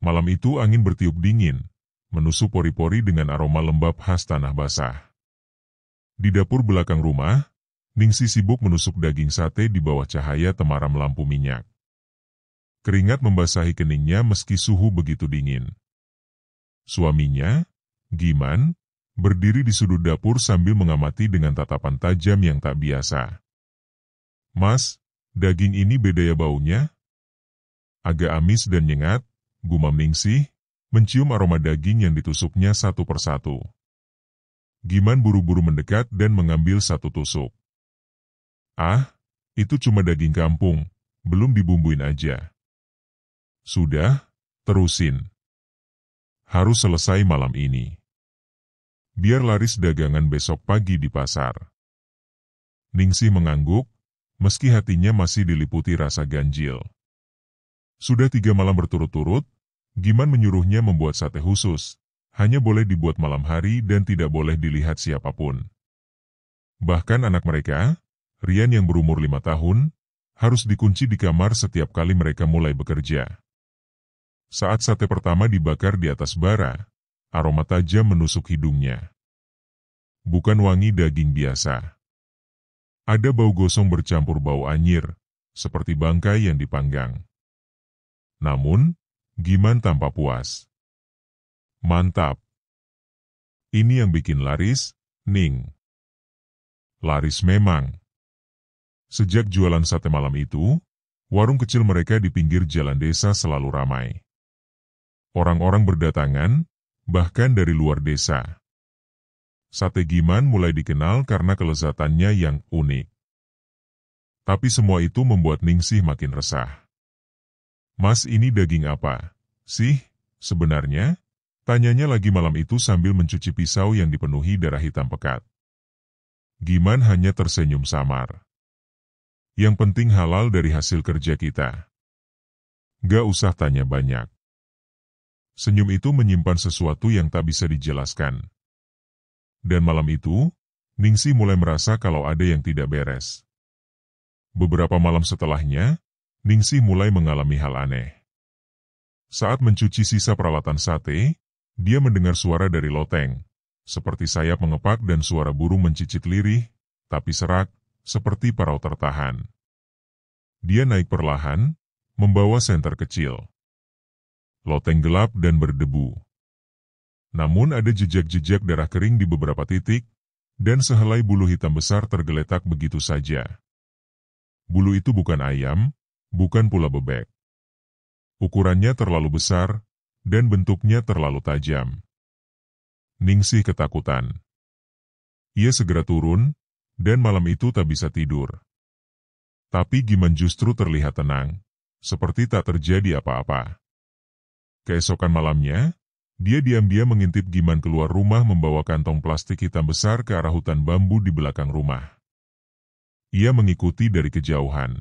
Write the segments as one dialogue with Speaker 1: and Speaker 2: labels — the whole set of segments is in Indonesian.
Speaker 1: Malam itu angin bertiup dingin, menusuk pori-pori dengan aroma lembab khas tanah basah. Di dapur belakang rumah, Ningsih sibuk menusuk daging sate di bawah cahaya temaram lampu minyak. Keringat membasahi keningnya meski suhu begitu dingin. Suaminya, Giman, berdiri di sudut dapur sambil mengamati dengan tatapan tajam yang tak biasa. "Mas, daging ini beda ya baunya? Agak amis dan nyengat," gumam Ningsih, mencium aroma daging yang ditusuknya satu persatu. Giman buru-buru mendekat dan mengambil satu tusuk. "Ah, itu cuma daging kampung, belum dibumbuin aja." "Sudah, terusin. Harus selesai malam ini. Biar laris dagangan besok pagi di pasar." Ningsih mengangguk, meski hatinya masih diliputi rasa ganjil. Sudah 3 malam berturut-turut, Giman menyuruhnya membuat sate khusus, hanya boleh dibuat malam hari dan tidak boleh dilihat siapapun. Bahkan anak mereka, Rian yang berumur 5 tahun, harus dikunci di kamar setiap kali mereka mulai bekerja. Saat sate pertama dibakar di atas bara, aroma tajam menusuk hidungnya. Bukan wangi daging biasa. Ada bau gosong bercampur bau anyir, seperti bangkai yang dipanggang. Namun, Giman tanpa puas. "Mantap. Ini yang bikin laris, Ning." Laris memang. Sejak jualan sate malam itu, warung kecil mereka di pinggir jalan desa selalu ramai. Orang-orang berdatangan, bahkan dari luar desa. Sate Giman mulai dikenal karena kelezatannya yang unik. Tapi semua itu membuat Ningsih makin resah. "Mas, ini daging apa sih sebenarnya?" tanyanya lagi malam itu sambil mencuci pisau yang dipenuhi darah hitam pekat. Giman hanya tersenyum samar. "Yang penting halal dari hasil kerja kita. Gak usah tanya banyak." Senyum itu menyimpan sesuatu yang tak bisa dijelaskan. Dan malam itu, Ningsih mulai merasa kalau ada yang tidak beres. Beberapa malam setelahnya, Ningsih mulai mengalami hal aneh. Saat mencuci sisa peralatan sate, dia mendengar suara dari loteng, seperti sayap mengepak dan suara burung mencicit lirih, tapi serak, seperti parau tertahan. Dia naik perlahan, membawa senter kecil. Loteng gelap dan berdebu. Namun ada jejak-jejak darah kering di beberapa titik, dan sehelai bulu hitam besar tergeletak begitu saja. Bulu itu bukan ayam, bukan pula bebek. Ukurannya terlalu besar, dan bentuknya terlalu tajam. Ningsih ketakutan. Ia segera turun, dan malam itu tak bisa tidur. Tapi Giman justru terlihat tenang, seperti tak terjadi apa-apa. Keesokan malamnya, dia diam-diam mengintip Giman keluar rumah membawa kantong plastik hitam besar ke arah hutan bambu di belakang rumah. Ia mengikuti dari kejauhan.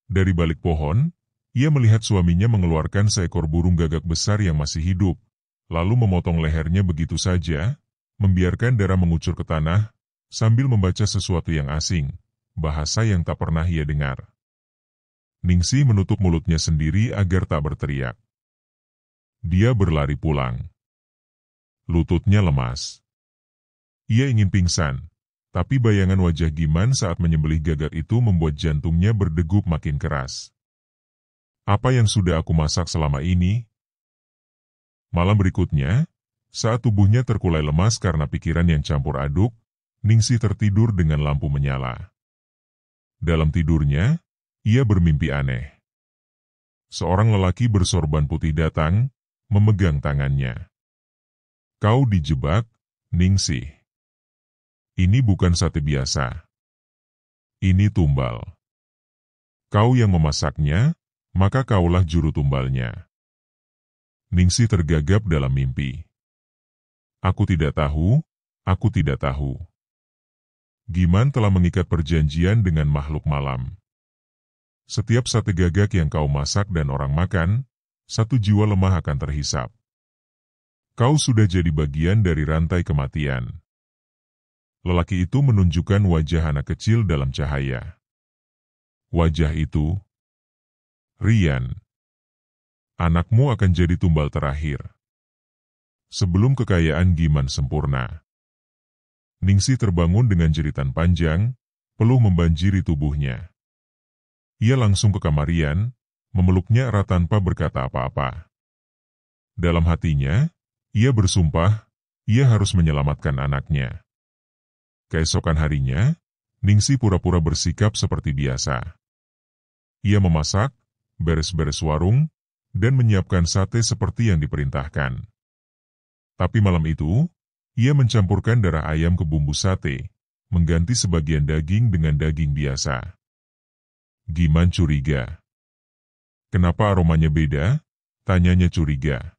Speaker 1: Dari balik pohon, ia melihat suaminya mengeluarkan seekor burung gagak besar yang masih hidup, lalu memotong lehernya begitu saja, membiarkan darah mengucur ke tanah, sambil membaca sesuatu yang asing, bahasa yang tak pernah ia dengar. Ningsih menutup mulutnya sendiri agar tak berteriak. Dia berlari pulang. Lututnya lemas. Ia ingin pingsan, tapi bayangan wajah Giman saat menyembelih gagak itu membuat jantungnya berdegup makin keras. Apa yang sudah aku masak selama ini? Malam berikutnya, saat tubuhnya terkulai lemas karena pikiran yang campur aduk, Ningsih tertidur dengan lampu menyala. Dalam tidurnya, ia bermimpi aneh. Seorang lelaki bersorban putih datang, memegang tangannya. "Kau dijebak, Ningsih. Ini bukan sate biasa. Ini tumbal. Kau yang memasaknya, maka kaulah juru tumbalnya." Ningsih tergagap dalam mimpi. "Aku tidak tahu, aku tidak tahu. Giman telah mengikat perjanjian dengan makhluk malam. Setiap sate gagak yang kau masak dan orang makan, 1 jiwa lemah akan terhisap. Kau sudah jadi bagian dari rantai kematian." Lelaki itu menunjukkan wajah anak kecil dalam cahaya. Wajah itu, Rian. Anakmu akan jadi tumbal terakhir. Sebelum kekayaan Giman sempurna. Ningsih terbangun dengan jeritan panjang, peluh membanjiri tubuhnya. Ia langsung ke kamar Rian, memeluknya erat tanpa berkata apa-apa. Dalam hatinya, ia bersumpah, ia harus menyelamatkan anaknya. Keesokan harinya, Ningsih pura-pura bersikap seperti biasa. Ia memasak, beres-beres warung, dan menyiapkan sate seperti yang diperintahkan. Tapi malam itu, ia mencampurkan darah ayam ke bumbu sate, mengganti sebagian daging dengan daging biasa. Giman curiga. Kenapa aromanya beda? Tanyanya curiga.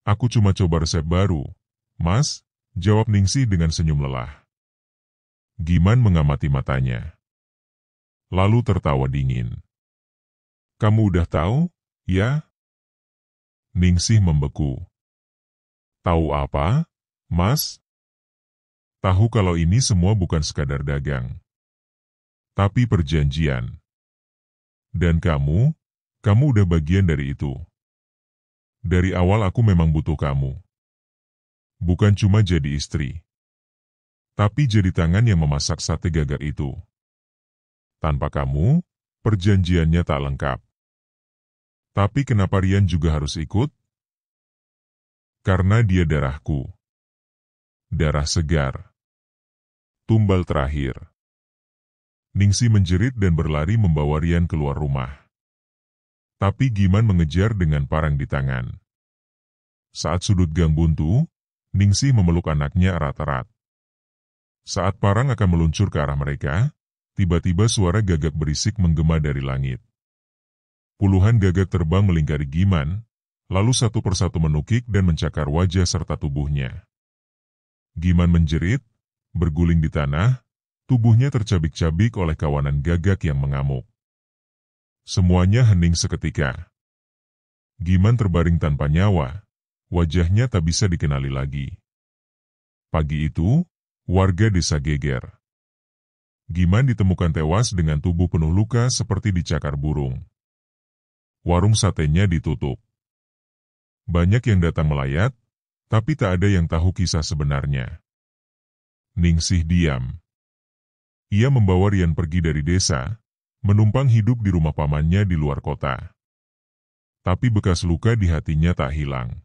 Speaker 1: Aku cuma coba resep baru, Mas, jawab Ningsih dengan senyum lelah. Giman mengamati matanya. Lalu tertawa dingin. Kamu udah tahu, ya? Ningsih membeku. Tahu apa, Mas? Tahu kalau ini semua bukan sekadar dagang. Tapi perjanjian. Dan kamu udah bagian dari itu. Dari awal aku memang butuh kamu. Bukan cuma jadi istri. Tapi jadi tangan yang memasak sate gagak itu. Tanpa kamu, perjanjiannya tak lengkap. Tapi kenapa Rian juga harus ikut? Karena dia darahku. Darah segar. Tumbal terakhir. Ningsih menjerit dan berlari membawa Rian keluar rumah. Tapi Giman mengejar dengan parang di tangan. Saat sudut gang buntu, Ningsih memeluk anaknya erat-erat. Saat parang akan meluncur ke arah mereka, tiba-tiba suara gagak berisik menggema dari langit. Puluhan gagak terbang melingkari Giman, lalu satu persatu menukik dan mencakar wajah serta tubuhnya. Giman menjerit, berguling di tanah, tubuhnya tercabik-cabik oleh kawanan gagak yang mengamuk. Semuanya hening seketika. Giman terbaring tanpa nyawa, wajahnya tak bisa dikenali lagi. Pagi itu, warga desa geger. Giman ditemukan tewas dengan tubuh penuh luka seperti dicakar burung. Warung satenya ditutup. Banyak yang datang melayat, tapi tak ada yang tahu kisah sebenarnya. Ningsih diam. Ia membawa Rian pergi dari desa, menumpang hidup di rumah pamannya di luar kota. Tapi bekas luka di hatinya tak hilang.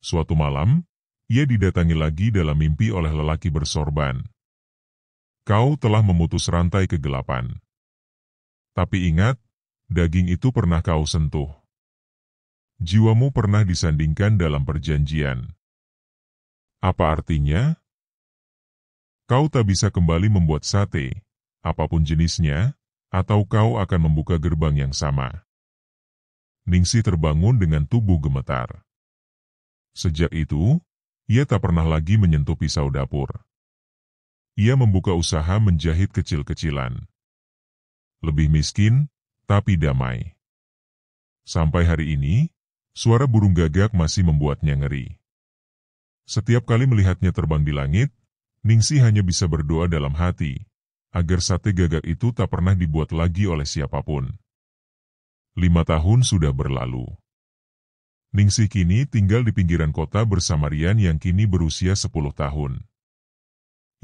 Speaker 1: Suatu malam, ia didatangi lagi dalam mimpi oleh lelaki bersorban. Kau telah memutus rantai kegelapan. Tapi ingat, daging itu pernah kau sentuh. Jiwamu pernah disandingkan dalam perjanjian. Apa artinya? Kau tak bisa kembali membuat sate, apapun jenisnya, atau kau akan membuka gerbang yang sama. Ningsih terbangun dengan tubuh gemetar. Sejak itu, ia tak pernah lagi menyentuh pisau dapur. Ia membuka usaha menjahit kecil-kecilan. Lebih miskin, tapi damai. Sampai hari ini, suara burung gagak masih membuatnya ngeri. Setiap kali melihatnya terbang di langit, Ningsih hanya bisa berdoa dalam hati, agar sate gagak itu tak pernah dibuat lagi oleh siapapun. 5 tahun sudah berlalu. Ningsih kini tinggal di pinggiran kota bersama Rian yang kini berusia 10 tahun.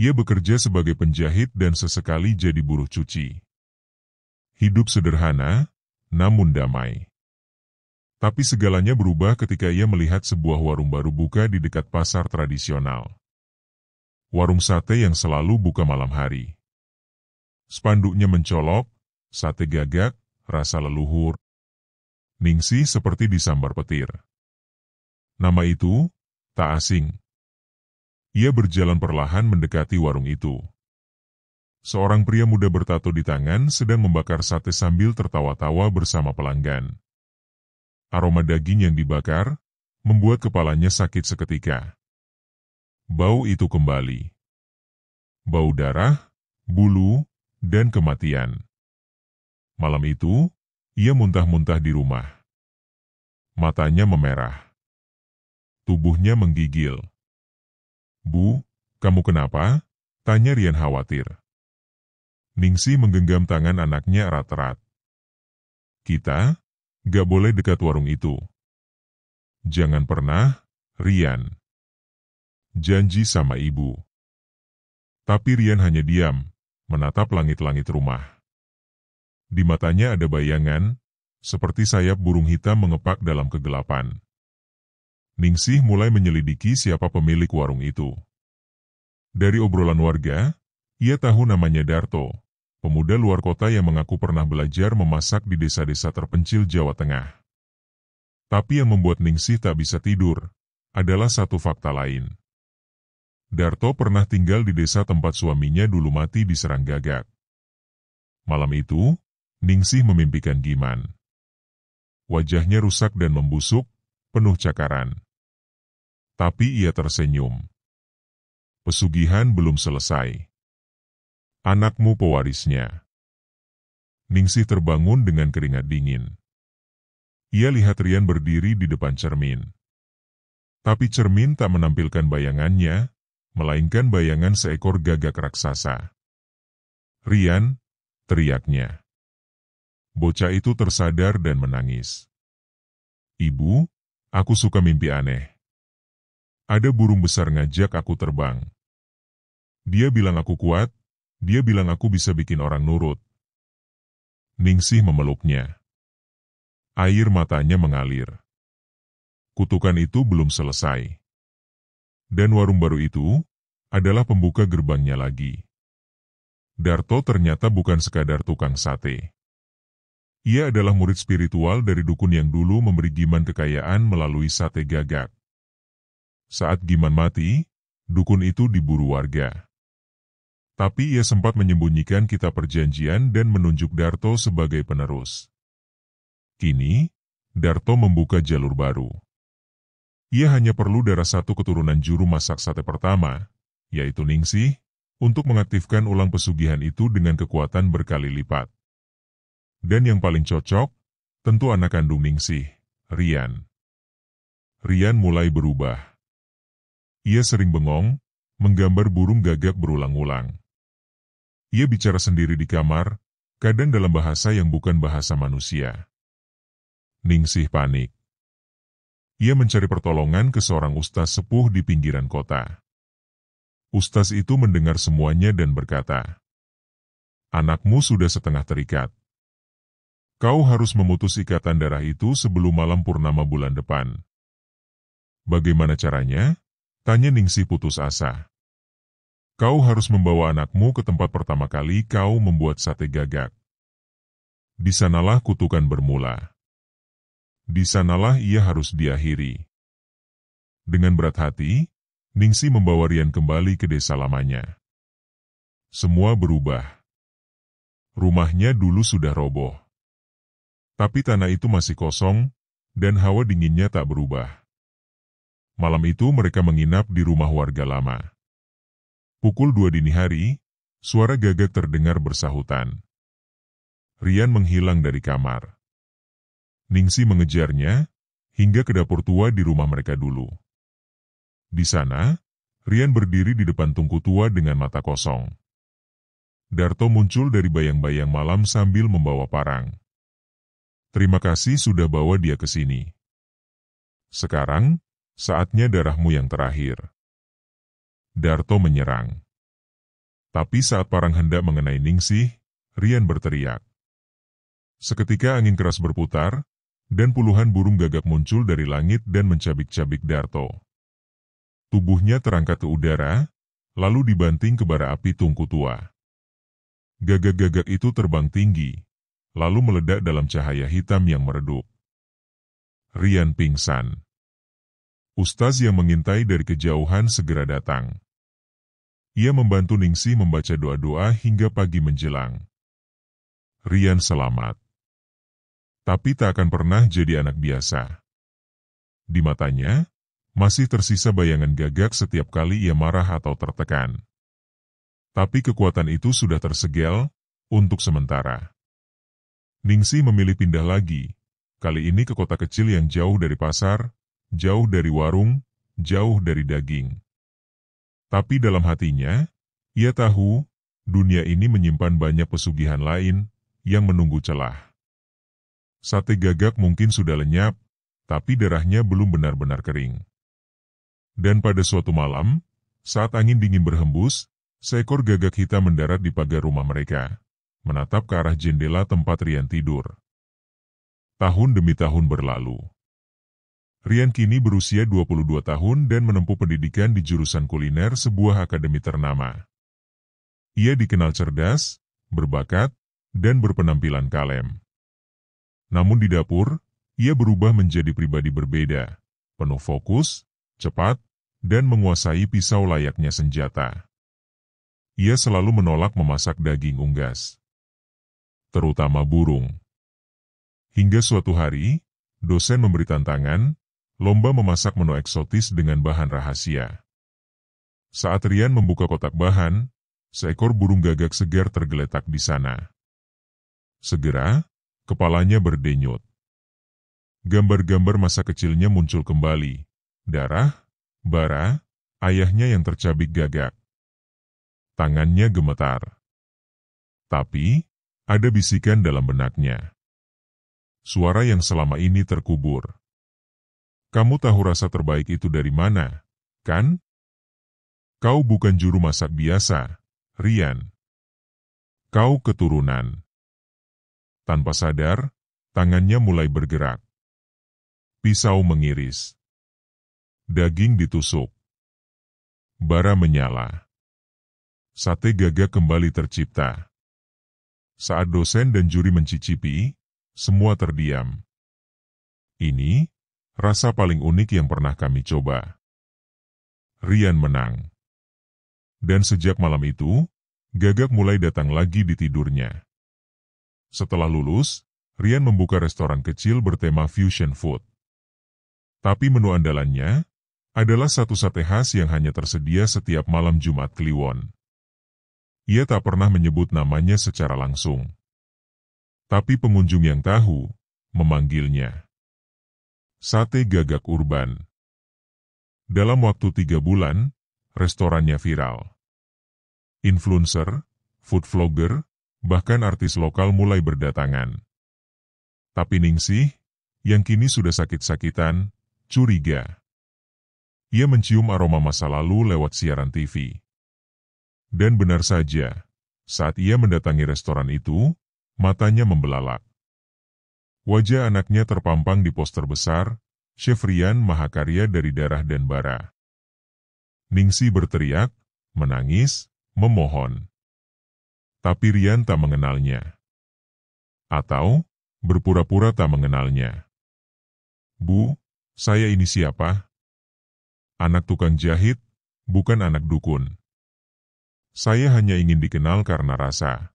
Speaker 1: Ia bekerja sebagai penjahit dan sesekali jadi buruh cuci. Hidup sederhana, namun damai. Tapi segalanya berubah ketika ia melihat sebuah warung baru buka di dekat pasar tradisional. Warung sate yang selalu buka malam hari. Spanduknya mencolok, sate gagak, rasa leluhur. Ningsih seperti disambar petir. Nama itu, tak asing. Ia berjalan perlahan mendekati warung itu. Seorang pria muda bertato di tangan sedang membakar sate sambil tertawa-tawa bersama pelanggan. Aroma daging yang dibakar, membuat kepalanya sakit seketika. Bau itu kembali. Bau darah, bulu, dan kematian. Malam itu, ia muntah-muntah di rumah. Matanya memerah. Tubuhnya menggigil. Bu, kamu kenapa? Tanya Rian khawatir. Ningsih menggenggam tangan anaknya erat-erat. Kita Gak boleh dekat warung itu. Jangan pernah, Rian. Janji sama ibu. Tapi Rian hanya diam, menatap langit-langit rumah. Di matanya ada bayangan, seperti sayap burung hitam mengepak dalam kegelapan. Ningsih mulai menyelidiki siapa pemilik warung itu. Dari obrolan warga, ia tahu namanya Darto, pemuda luar kota yang mengaku pernah belajar memasak di desa-desa terpencil Jawa Tengah. Tapi yang membuat Ningsih tak bisa tidur, adalah satu fakta lain. Darto pernah tinggal di desa tempat suaminya dulu mati diserang gagak. Malam itu, Ningsih memimpikan Giman. Wajahnya rusak dan membusuk, penuh cakaran. Tapi ia tersenyum. Pesugihan belum selesai. Anakmu pewarisnya. Ningsih terbangun dengan keringat dingin. Ia lihat Rian berdiri di depan cermin. Tapi cermin tak menampilkan bayangannya, melainkan bayangan seekor gagak raksasa. Rian, teriaknya. Bocah itu tersadar dan menangis. Ibu, aku suka mimpi aneh. Ada burung besar ngajak aku terbang. Dia bilang aku kuat, dia bilang aku bisa bikin orang nurut. Ningsih memeluknya. Air matanya mengalir. Kutukan itu belum selesai. Dan warung baru itu adalah pembuka gerbangnya lagi. Darto ternyata bukan sekadar tukang sate. Ia adalah murid spiritual dari dukun yang dulu memberi Giman kekayaan melalui sate gagak. Saat Giman mati, dukun itu diburu warga. Tapi ia sempat menyembunyikan kitab perjanjian dan menunjuk Darto sebagai penerus. Kini, Darto membuka jalur baru. Ia hanya perlu darah satu keturunan juru masak sate pertama, yaitu Ningsih, untuk mengaktifkan ulang pesugihan itu dengan kekuatan berkali lipat. Dan yang paling cocok, tentu anak kandung Ningsih, Rian. Rian mulai berubah. Ia sering bengong, menggambar burung gagak berulang-ulang. Ia bicara sendiri di kamar, kadang dalam bahasa yang bukan bahasa manusia. Ningsih panik. Ia mencari pertolongan ke seorang ustaz sepuh di pinggiran kota. Ustaz itu mendengar semuanya dan berkata, "Anakmu sudah setengah terikat. Kau harus memutus ikatan darah itu sebelum malam purnama bulan depan." "Bagaimana caranya?" tanya Ningsih putus asa. "Kau harus membawa anakmu ke tempat pertama kali kau membuat sate gagak. Di sanalah kutukan bermula. Di sanalah ia harus diakhiri." Dengan berat hati, Ningsih membawa Rian kembali ke desa lamanya. Semua berubah. Rumahnya dulu sudah roboh. Tapi tanah itu masih kosong, dan hawa dinginnya tak berubah. Malam itu mereka menginap di rumah warga lama. Pukul 2 dini hari, suara gagak terdengar bersahutan. Rian menghilang dari kamar. Ningsih mengejarnya, hingga ke dapur tua di rumah mereka dulu. Di sana, Rian berdiri di depan tungku tua dengan mata kosong. Darto muncul dari bayang-bayang malam sambil membawa parang. "Terima kasih sudah bawa dia ke sini. Sekarang, saatnya darahmu yang terakhir." Darto menyerang. Tapi saat parang hendak mengenai Ningsih, Rian berteriak. Seketika angin keras berputar, dan puluhan burung gagak muncul dari langit dan mencabik-cabik Darto. Tubuhnya terangkat ke udara, lalu dibanting ke bara api tungku tua. Gagak-gagak itu terbang tinggi, lalu meledak dalam cahaya hitam yang meredup. Rian pingsan. Ustaz yang mengintai dari kejauhan segera datang. Ia membantu Ningsih membaca doa-doa hingga pagi menjelang. Rian selamat. Tapi tak akan pernah jadi anak biasa. Di matanya, masih tersisa bayangan gagak setiap kali ia marah atau tertekan. Tapi kekuatan itu sudah tersegel, untuk sementara. Ningsih memilih pindah lagi, kali ini ke kota kecil yang jauh dari pasar, jauh dari warung, jauh dari daging. Tapi dalam hatinya, ia tahu, dunia ini menyimpan banyak pesugihan lain, yang menunggu celah. Sate Gagak mungkin sudah lenyap, tapi darahnya belum benar-benar kering. Dan pada suatu malam, saat angin dingin berhembus, seekor gagak hitam mendarat di pagar rumah mereka, menatap ke arah jendela tempat Rian tidur. Tahun demi tahun berlalu. Rian kini berusia 22 tahun dan menempuh pendidikan di jurusan kuliner sebuah akademi ternama. Ia dikenal cerdas, berbakat, dan berpenampilan kalem. Namun di dapur, ia berubah menjadi pribadi berbeda, penuh fokus, cepat, dan menguasai pisau layaknya senjata. Ia selalu menolak memasak daging unggas, terutama burung. Hingga suatu hari, dosen memberi tantangan, lomba memasak menu eksotis dengan bahan rahasia. Saat Rian membuka kotak bahan, seekor burung gagak segar tergeletak di sana. Segera, kepalanya berdenyut. Gambar-gambar masa kecilnya muncul kembali. Darah, bara, ayahnya yang tercabik gagak. Tangannya gemetar. Tapi, ada bisikan dalam benaknya. Suara yang selama ini terkubur. Kamu tahu rasa terbaik itu dari mana, kan? Kau bukan juru masak biasa, Rian. Kau keturunan. Tanpa sadar, tangannya mulai bergerak. Pisau mengiris. Daging ditusuk. Bara menyala. Sate Gagak kembali tercipta. Saat dosen dan juri mencicipi, semua terdiam. Ini, rasa paling unik yang pernah kami coba. Rian menang. Dan sejak malam itu, Gagak mulai datang lagi di tidurnya. Setelah lulus, Rian membuka restoran kecil bertema fusion food. Tapi menu andalannya adalah satu sate khas yang hanya tersedia setiap malam Jumat Kliwon. Ia tak pernah menyebut namanya secara langsung. Tapi pengunjung yang tahu, memanggilnya Sate Gagak Urban. Dalam waktu 3 bulan, restorannya viral. Influencer, food vlogger, bahkan artis lokal mulai berdatangan. Tapi Ningsih, yang kini sudah sakit-sakitan, curiga. Ia mencium aroma masa lalu lewat siaran TV. Dan benar saja, saat ia mendatangi restoran itu, matanya membelalak. Wajah anaknya terpampang di poster besar, Chef Rian Mahakarya dari Darah dan Bara. Ningsih berteriak, menangis, memohon. Tapi Rian tak mengenalnya. Atau, berpura-pura tak mengenalnya. Bu, saya ini siapa? Anak tukang jahit, bukan anak dukun. Saya hanya ingin dikenal karena rasa.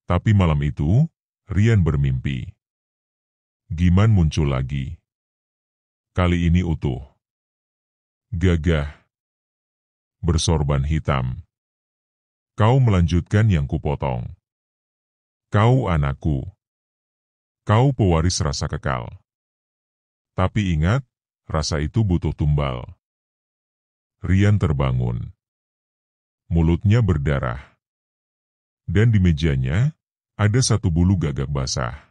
Speaker 1: Tapi malam itu, Rian bermimpi. Giman muncul lagi. Kali ini utuh. Gagah. Bersorban hitam. Kau melanjutkan yang kupotong. Kau anakku. Kau pewaris rasa kekal. Tapi ingat, rasa itu butuh tumbal. Rian terbangun. Mulutnya berdarah. Dan di mejanya, ada satu bulu gagak basah.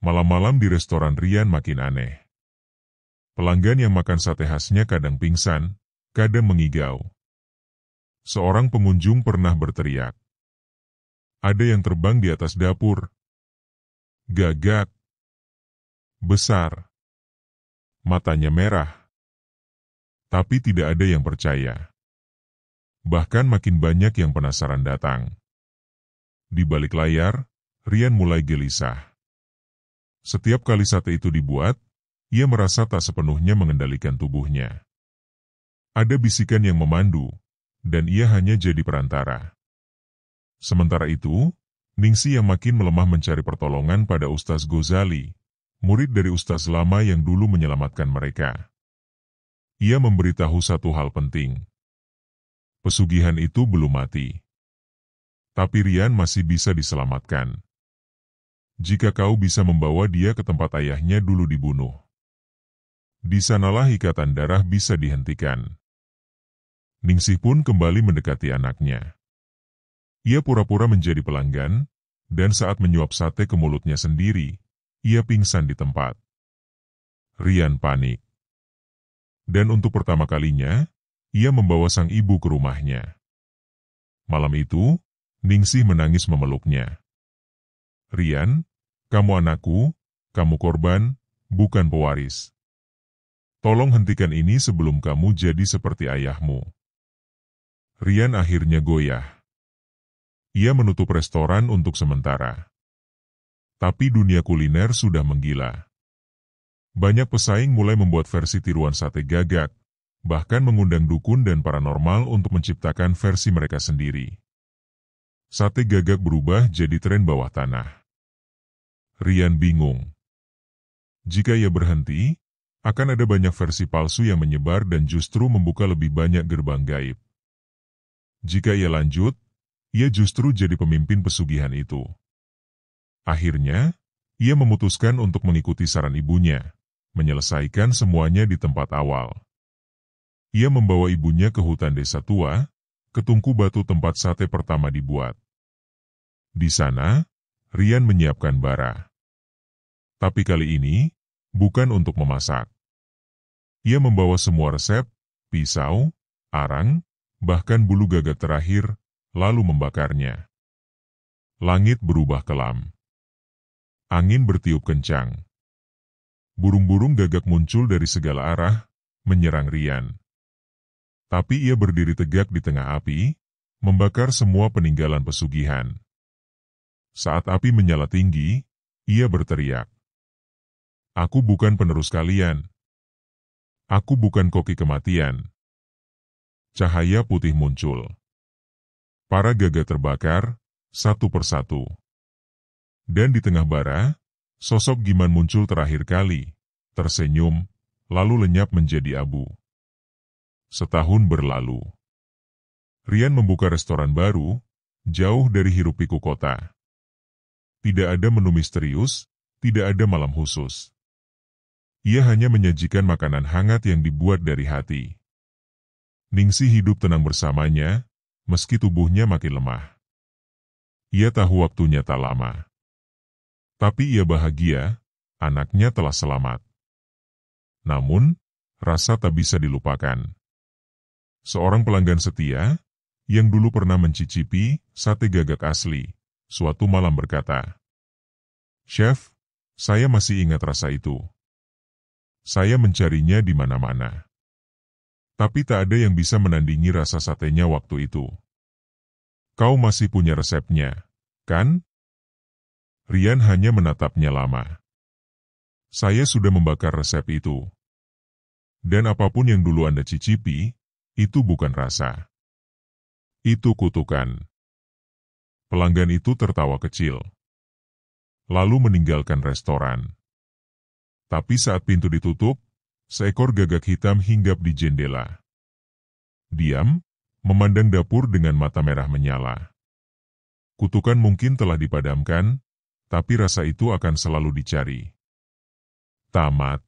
Speaker 1: Malam-malam di restoran Rian makin aneh. Pelanggan yang makan sate khasnya kadang pingsan, kadang mengigau. Seorang pengunjung pernah berteriak. Ada yang terbang di atas dapur. Gagak. Besar. Matanya merah. Tapi tidak ada yang percaya. Bahkan makin banyak yang penasaran datang. Di balik layar, Rian mulai gelisah. Setiap kali sate itu dibuat, ia merasa tak sepenuhnya mengendalikan tubuhnya. Ada bisikan yang memandu, dan ia hanya jadi perantara. Sementara itu, Ningsih yang makin melemah mencari pertolongan pada Ustaz Ghazali, murid dari Ustaz lama yang dulu menyelamatkan mereka. Ia memberitahu satu hal penting. Pesugihan itu belum mati. Tapi Rian masih bisa diselamatkan. Jika kau bisa membawa dia ke tempat ayahnya dulu dibunuh. Di sanalah ikatan darah bisa dihentikan. Ningsih pun kembali mendekati anaknya. Ia pura-pura menjadi pelanggan, dan saat menyuap sate ke mulutnya sendiri, ia pingsan di tempat. Rian panik. Dan untuk pertama kalinya, ia membawa sang ibu ke rumahnya. Malam itu, Ningsih menangis memeluknya. Rian, kamu anakku, kamu korban, bukan pewaris. Tolong hentikan ini sebelum kamu jadi seperti ayahmu. Rian akhirnya goyah. Ia menutup restoran untuk sementara. Tapi dunia kuliner sudah menggila. Banyak pesaing mulai membuat versi tiruan sate gagak, bahkan mengundang dukun dan paranormal untuk menciptakan versi mereka sendiri. Sate gagak berubah jadi tren bawah tanah. Rian bingung. Jika ia berhenti, akan ada banyak versi palsu yang menyebar dan justru membuka lebih banyak gerbang gaib. Jika ia lanjut, ia justru jadi pemimpin pesugihan itu. Akhirnya, ia memutuskan untuk mengikuti saran ibunya, menyelesaikan semuanya di tempat awal. Ia membawa ibunya ke hutan desa tua, ke tungku batu tempat sate pertama dibuat. Di sana, Rian menyiapkan bara. Tapi kali ini, bukan untuk memasak. Ia membawa semua resep, pisau, arang, bahkan bulu gagak terakhir, lalu membakarnya. Langit berubah kelam. Angin bertiup kencang. Burung-burung gagak muncul dari segala arah, menyerang Rian. Tapi ia berdiri tegak di tengah api, membakar semua peninggalan pesugihan. Saat api menyala tinggi, ia berteriak. Aku bukan penerus kalian. Aku bukan koki kematian. Cahaya putih muncul. Para gagak terbakar, satu persatu. Dan di tengah bara, sosok Giman muncul terakhir kali, tersenyum, lalu lenyap menjadi abu. Setahun berlalu. Rian membuka restoran baru, jauh dari hiruk-pikuk kota. Tidak ada menu misterius, tidak ada malam khusus. Ia hanya menyajikan makanan hangat yang dibuat dari hati. Ningsih hidup tenang bersamanya, meski tubuhnya makin lemah. Ia tahu waktunya tak lama. Tapi ia bahagia, anaknya telah selamat. Namun, rasa tak bisa dilupakan. Seorang pelanggan setia, yang dulu pernah mencicipi sate gagak asli, suatu malam berkata, "Chef, saya masih ingat rasa itu. Saya mencarinya di mana-mana. Tapi tak ada yang bisa menandingi rasa satenya waktu itu. Kau masih punya resepnya, kan?" Rian hanya menatapnya lama. Saya sudah membakar resep itu. Dan apapun yang dulu Anda cicipi, itu bukan rasa. Itu kutukan. Pelanggan itu tertawa kecil. Lalu meninggalkan restoran. Tapi saat pintu ditutup, seekor gagak hitam hinggap di jendela. Diam, memandang dapur dengan mata merah menyala. Kutukan mungkin telah dipadamkan, tapi rasa itu akan selalu dicari. Tamat.